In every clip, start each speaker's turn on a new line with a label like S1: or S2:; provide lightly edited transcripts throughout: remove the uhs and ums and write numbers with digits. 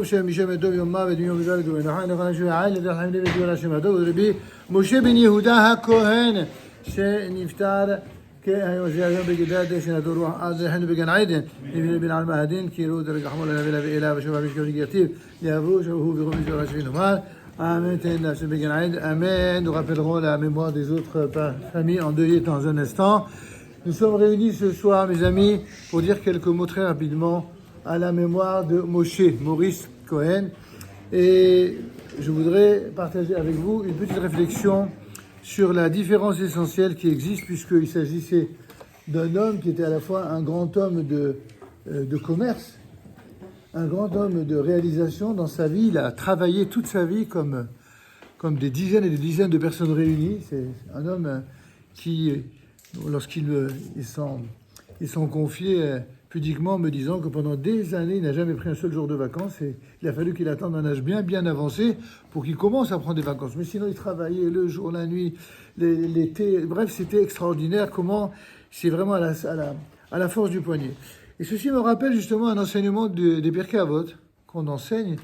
S1: טוב שמשם טוב יום מוות ויום גזל ונחה נחה שבעל לדרך חמדי ודבר השם הטוב ורבי משה בן יהודה הכהן שנפטר זה היום בגדד שנתו רוח עד חנו בגן עדן בן עלמא הדין כאילו דרך חמול אליו אליו ושבע משקו נגרטיב יעברו שהוא ורוב משור השביל נאמר Amen, Amen. Nous rappellerons la mémoire des autres familles endeuillées dans un instant. Nous sommes réunis ce soir, mes amis, pour dire quelques mots très rapidement à la mémoire de Moshe, Maurice Cohen. Et je voudrais partager avec vous une petite réflexion sur la différence essentielle qui existe, puisqu'il s'agissait d'un homme qui était à la fois un grand homme de commerce, un grand homme de réalisation dans sa vie. Il a travaillé toute sa vie comme des dizaines et des dizaines de personnes réunies. C'est un homme qui, lorsqu'ils sont confiés pudiquement, me disant que pendant des années, il n'a jamais pris un seul jour de vacances. Et il a fallu qu'il attende un âge bien avancé pour qu'il commence à prendre des vacances. Mais sinon, il travaillait le jour, la nuit, l'été. Bref, c'était extraordinaire. Comment c'est vraiment à la force du poignet. Et ceci me rappelle justement un enseignement des Pirkei Avot qu'on enseigne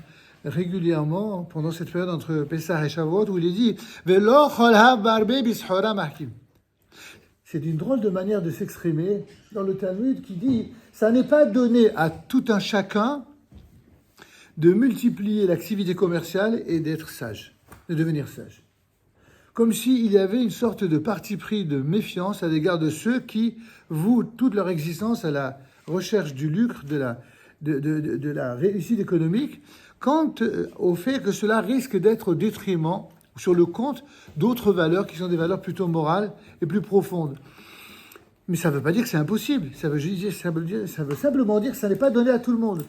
S1: régulièrement pendant cette période entre Pessah et Shavuot où il est dit « Velo chol ha-barbe b'shora mahkim ». C'est une drôle de manière de s'exprimer dans le Talmud qui dit « Ça n'est pas donné à tout un chacun de multiplier l'activité commerciale et d'être sage, de devenir sage. » Comme s'il y avait une sorte de parti pris de méfiance à l'égard de ceux qui vouent toute leur existence à la recherche du lucre, de la réussite économique, quant au fait que cela risque d'être au détriment, sur le compte d'autres valeurs qui sont des valeurs plutôt morales et plus profondes. Mais ça ne veut pas dire que c'est impossible. Ça veut simplement dire que ça n'est pas donné à tout le monde.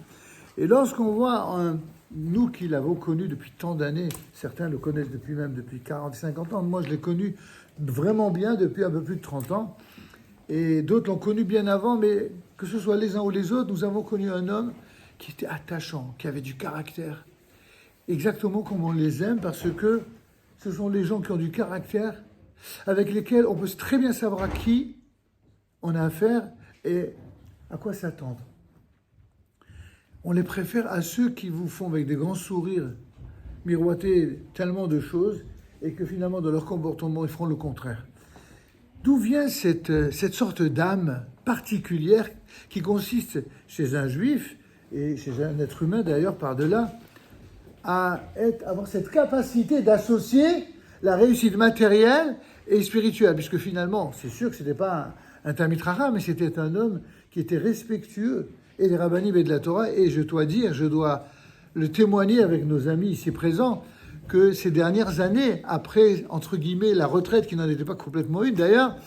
S1: Et lorsqu'on voit, nous qui l'avons connu depuis tant d'années, certains le connaissent depuis 40, 50 ans, moi je l'ai connu vraiment bien depuis un peu plus de 30 ans, et d'autres l'ont connu bien avant, mais que ce soit les uns ou les autres, nous avons connu un homme qui était attachant, qui avait du caractère, exactement comme on les aime, parce que ce sont les gens qui ont du caractère, avec lesquels on peut très bien savoir à qui on a affaire et à quoi s'attendre. On les préfère à ceux qui vous font avec des grands sourires miroiter tellement de choses et que finalement dans leur comportement ils feront le contraire. D'où vient cette sorte d'âme particulière qui consiste chez un juif et chez un être humain d'ailleurs par-delà à avoir cette capacité d'associer la réussite matérielle et spirituelle, puisque finalement c'est sûr que ce n'était pas un Talmid Chacham, mais c'était un homme qui était respectueux et des Rabbanim et de la Torah, et je dois le témoigner avec nos amis ici présents, que ces dernières années, après, entre guillemets, la retraite, qui n'en était pas complètement une d'ailleurs,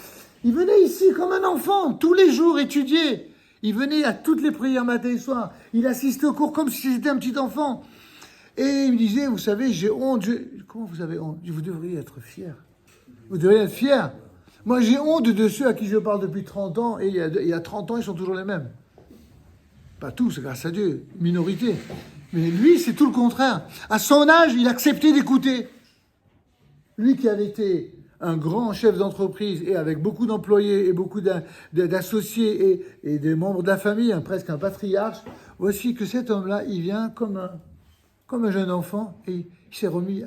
S1: il venait ici comme un enfant, tous les jours étudier. Il venait à toutes les prières matin et soir. Il assistait au cours comme si c'était un petit enfant. Et il me disait, vous savez, j'ai honte. Comment vous avez honte? Vous devriez être fier. Vous devriez être fier. Moi, j'ai honte de ceux à qui je parle depuis 30 ans, et il y a 30 ans, ils sont toujours les mêmes. Pas tous, grâce à Dieu, minorité. Mais lui, c'est tout le contraire. À son âge, il acceptait d'écouter. Lui qui avait été un grand chef d'entreprise et avec beaucoup d'employés et beaucoup d'associés et des membres de la famille, presque un patriarche, voici que cet homme-là, il vient comme un jeune enfant et il s'est remis,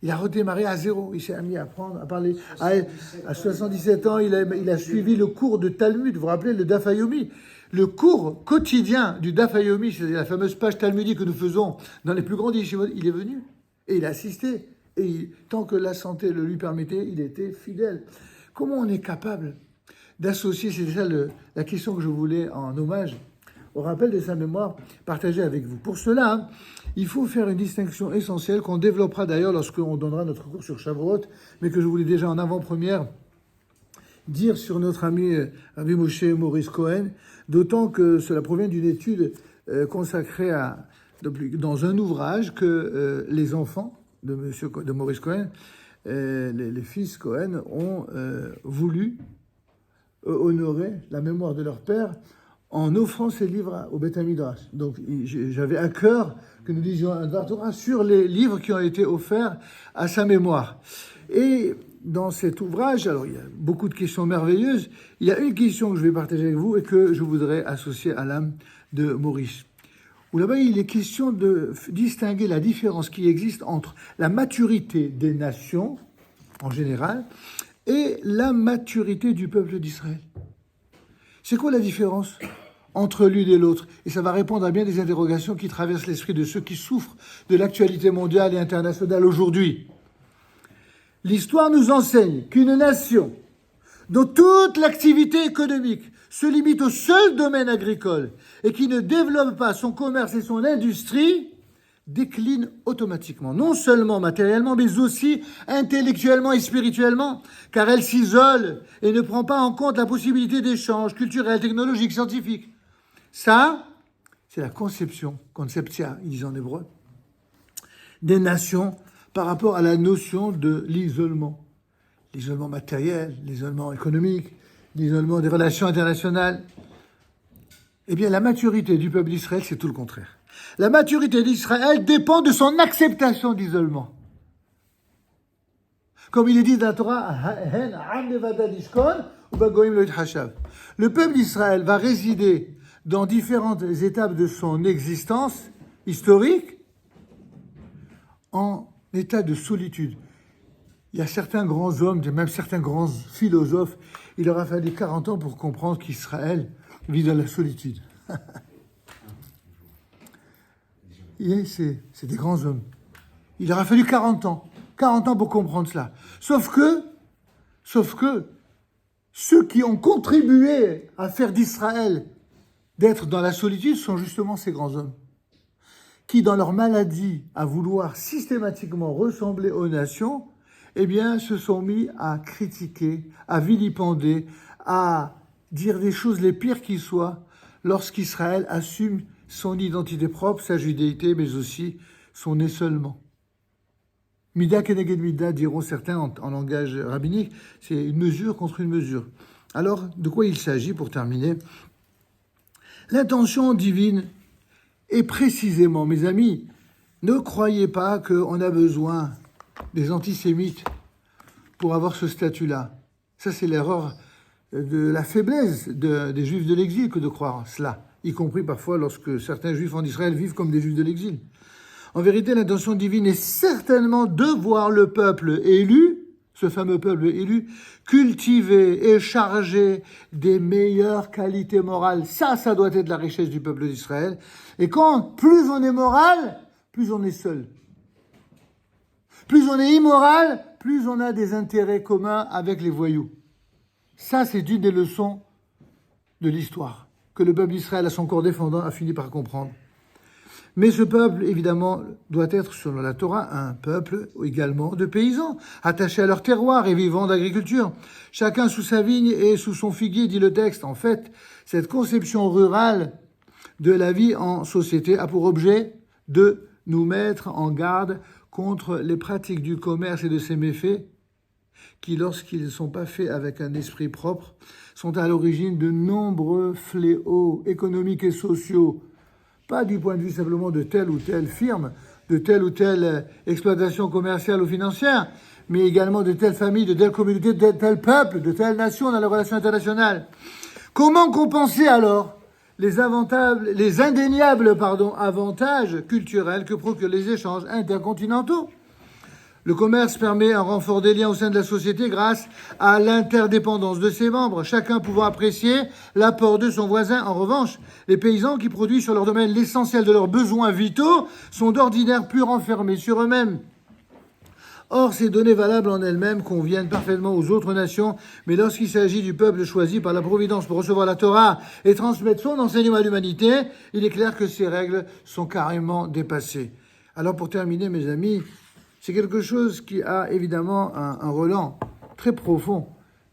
S1: il a redémarré à zéro. Il s'est mis à apprendre, à parler. À 77 ans, il a suivi le cours de Talmud, vous vous rappelez, le Daf Yomi. Le cours quotidien du Daf Yomi, c'est-à-dire la fameuse page talmudique que nous faisons dans les plus grandes yeshivot, il est venu et il a assisté. Et tant que la santé le lui permettait, il était fidèle. Comment on est capable d'associer, c'est ça la question que je voulais en hommage, au rappel de sa mémoire, partager avec vous. Pour cela, il faut faire une distinction essentielle qu'on développera d'ailleurs lorsqu'on donnera notre cours sur Shavuot, mais que je voulais déjà en avant-première dire sur notre ami Rabbi Moshe Maurice Cohen, d'autant que cela provient d'une étude consacrée dans un ouvrage que les enfants de Maurice Cohen, les fils Cohen, ont voulu honorer la mémoire de leur père en offrant ces livres au Beth Midrash. Donc j'avais à cœur que nous disions un Dvar Torah sur les livres qui ont été offerts à sa mémoire. Et dans cet ouvrage, alors il y a beaucoup de questions merveilleuses, il y a une question que je vais partager avec vous et que je voudrais associer à l'âme de Maurice. où là-bas il est question de distinguer la différence qui existe entre la maturité des nations, en général, et la maturité du peuple d'Israël. C'est quoi la différence entre l'une et l'autre? Et ça va répondre à bien des interrogations qui traversent l'esprit de ceux qui souffrent de l'actualité mondiale et internationale aujourd'hui. L'histoire nous enseigne qu'une nation dont toute l'activité économique se limite au seul domaine agricole et qui ne développe pas son commerce et son industrie décline automatiquement, non seulement matériellement, mais aussi intellectuellement et spirituellement, car elle s'isole et ne prend pas en compte la possibilité d'échanges culturels, technologiques, scientifiques. Ça, c'est la conceptia, ils disent en hébreu, des nations par rapport à la notion de l'isolement. L'isolement matériel, l'isolement économique, l'isolement des relations internationales. Eh bien, la maturité du peuple d'Israël, c'est tout le contraire. La maturité d'Israël dépend de son acceptation d'isolement. Comme il est dit dans la Torah, le peuple d'Israël va résider dans différentes étapes de son existence historique en état de solitude. Il y a certains grands hommes, même certains grands philosophes, il leur a fallu 40 ans pour comprendre qu'Israël vit dans la solitude. C'est des grands hommes. Il leur a fallu 40 ans pour comprendre cela. Sauf que, ceux qui ont contribué à faire d'Israël d'être dans la solitude sont justement ces grands hommes, qui, dans leur maladie à vouloir systématiquement ressembler aux nations, eh bien, se sont mis à critiquer, à vilipender, à dire des choses les pires qui soient lorsqu'Israël assume son identité propre, sa judéité, mais aussi son essolement. Mida keneged mida, diront certains en langage rabbinique, c'est une mesure contre une mesure. Alors, de quoi il s'agit pour terminer? L'intention divine est précisément, mes amis, ne croyez pas qu'on a besoin des antisémites pour avoir ce statut-là. Ça, c'est l'erreur de la faiblesse des juifs de l'exil que de croire cela, y compris parfois lorsque certains juifs en Israël vivent comme des juifs de l'exil. En vérité, l'intention divine est certainement de voir le peuple élu, ce fameux peuple élu, cultivé et chargé des meilleures qualités morales. Ça doit être la richesse du peuple d'Israël. Et quand plus on est moral, plus on est seul. Plus on est immoral, plus on a des intérêts communs avec les voyous. Ça, c'est une des leçons de l'histoire que le peuple d'Israël, à son corps défendant, a fini par comprendre. Mais ce peuple, évidemment, doit être, selon la Torah, un peuple également de paysans, attachés à leur terroir et vivant d'agriculture. Chacun sous sa vigne et sous son figuier, dit le texte. En fait, cette conception rurale de la vie en société a pour objet de nous mettre en garde contre les pratiques du commerce et de ses méfaits qui, lorsqu'ils ne sont pas faits avec un esprit propre, sont à l'origine de nombreux fléaux économiques et sociaux, pas du point de vue simplement de telle ou telle firme, de telle ou telle exploitation commerciale ou financière, mais également de telle famille, de telle communauté, de tel peuple, de telle nation dans les relations internationales. Comment compenser alors les indéniables avantages culturels que procurent les échanges intercontinentaux? Le commerce permet un renfort des liens au sein de la société grâce à l'interdépendance de ses membres, chacun pouvant apprécier l'apport de son voisin. En revanche, les paysans qui produisent sur leur domaine l'essentiel de leurs besoins vitaux sont d'ordinaire plus renfermés sur eux-mêmes. Or, ces données valables en elles-mêmes conviennent parfaitement aux autres nations, mais lorsqu'il s'agit du peuple choisi par la Providence pour recevoir la Torah et transmettre son enseignement à l'humanité, il est clair que ces règles sont carrément dépassées. Alors, pour terminer, mes amis, c'est quelque chose qui a évidemment un relent très profond,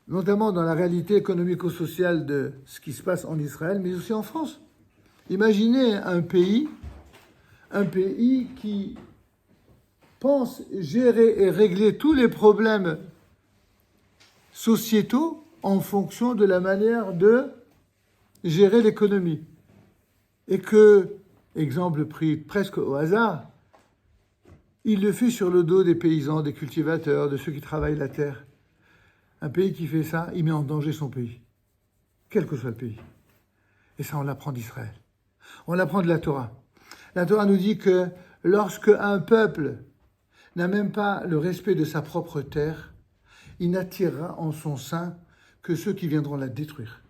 S1: notamment dans la réalité économico-sociale de ce qui se passe en Israël, mais aussi en France. Imaginez un pays qui pense gérer et régler tous les problèmes sociétaux en fonction de la manière de gérer l'économie. Et que, exemple pris presque au hasard, il le fait sur le dos des paysans, des cultivateurs, de ceux qui travaillent la terre. Un pays qui fait ça, il met en danger son pays, quel que soit le pays. Et ça, on l'apprend d'Israël. On l'apprend de la Torah. La Torah nous dit que lorsque un peuple n'a même pas le respect de sa propre terre, il n'attirera en son sein que ceux qui viendront la détruire.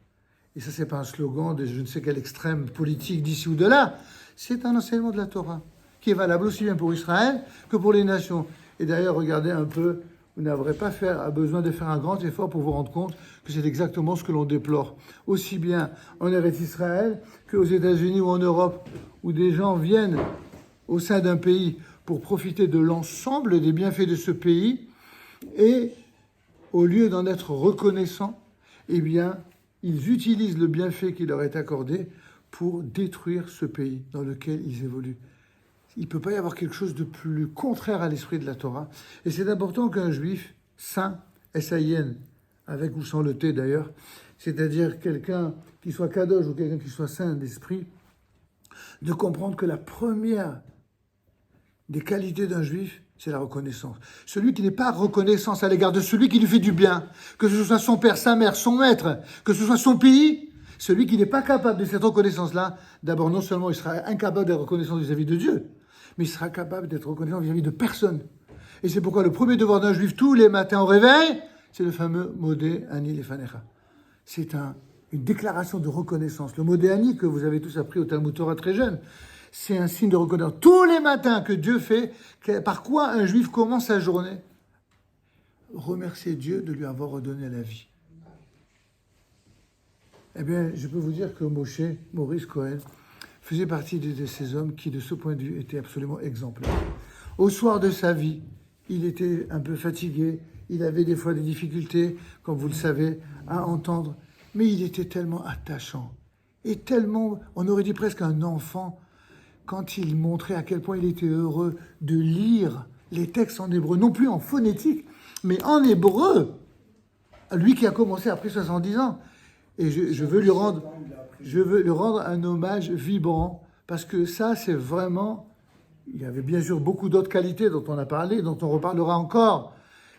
S1: Et ça, c'est pas un slogan de je ne sais quel extrême politique d'ici ou de là. C'est un enseignement de la Torah qui est valable aussi bien pour Israël que pour les nations. Et d'ailleurs, regardez un peu, vous n'aurez pas besoin de faire un grand effort pour vous rendre compte que c'est exactement ce que l'on déplore. Aussi bien en Eretz Israël qu'aux États-Unis ou en Europe, où des gens viennent au sein d'un pays pour profiter de l'ensemble des bienfaits de ce pays, et au lieu d'en être reconnaissants, eh bien, ils utilisent le bienfait qui leur est accordé pour détruire ce pays dans lequel ils évoluent. Il ne peut pas y avoir quelque chose de plus contraire à l'esprit de la Torah. Et c'est important qu'un juif saint, S-A-I-N, avec ou sans le T d'ailleurs, c'est-à-dire quelqu'un qui soit kadosh ou quelqu'un qui soit saint d'esprit, de comprendre que la première des qualités d'un juif, c'est la reconnaissance. Celui qui n'est pas reconnaissant à l'égard de celui qui lui fait du bien, que ce soit son père, sa mère, son maître, que ce soit son pays, celui qui n'est pas capable de cette reconnaissance-là, d'abord non seulement il sera incapable d'être reconnaissant vis-à-vis de Dieu, mais il sera capable d'être reconnaissant vis-à-vis de personne. Et c'est pourquoi le premier devoir d'un juif tous les matins au réveil, c'est le fameux Modé Ani Lefanecha. C'est une déclaration de reconnaissance. Le Modé Ani que vous avez tous appris au Talmud Torah très jeune, c'est un signe de reconnaissance. Tous les matins que Dieu fait, par quoi un juif commence sa journée? Remercier Dieu de lui avoir redonné la vie. Eh bien, je peux vous dire que Maurice Cohen, faisait partie de ces hommes qui, de ce point de vue, étaient absolument exemplaires. Au soir de sa vie, il était un peu fatigué, il avait des fois des difficultés, comme vous le savez, à entendre, mais il était tellement attachant, et tellement, on aurait dit presque un enfant, quand il montrait à quel point il était heureux de lire les textes en hébreu, non plus en phonétique, mais en hébreu. Lui qui a commencé après 70 ans. Et je veux lui rendre un hommage vibrant, parce que ça, c'est vraiment... Il y avait bien sûr beaucoup d'autres qualités dont on a parlé, dont on reparlera encore,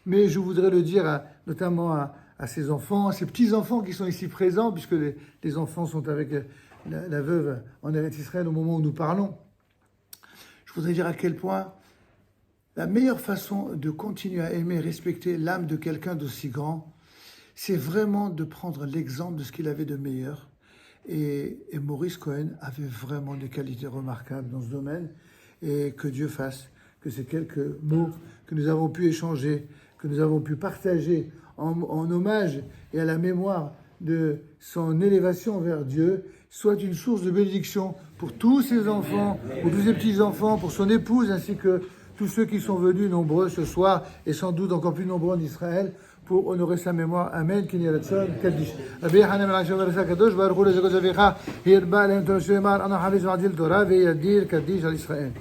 S1: mais je voudrais le dire notamment à ses enfants, à ses petits-enfants qui sont ici présents, puisque les enfants sont avec la veuve en Eretz Israël au moment où nous parlons. Je voudrais dire à quel point la meilleure façon de continuer à aimer et respecter l'âme de quelqu'un d'aussi grand, c'est vraiment de prendre l'exemple de ce qu'il avait de meilleur. Et Maurice Cohen avait vraiment des qualités remarquables dans ce domaine. Et que Dieu fasse que ces quelques mots que nous avons pu échanger, que nous avons pu partager en hommage et à la mémoire de son élévation vers Dieu, soit une source de bénédiction pour tous ses enfants, pour tous ses petits-enfants, pour son épouse, ainsi que tous ceux qui sont venus nombreux ce soir, et sans doute encore plus nombreux en Israël, pour honorer sa mémoire. Amen. Kini Ratson, Kaddish. Rabbi Hanan Melachim Versa Kadosh, Baruch Hu Lezakozavecha, Hirba Lem Torah Shemar, Ana Haviz Vadil Torah, Veyadir Kaddish al Israël.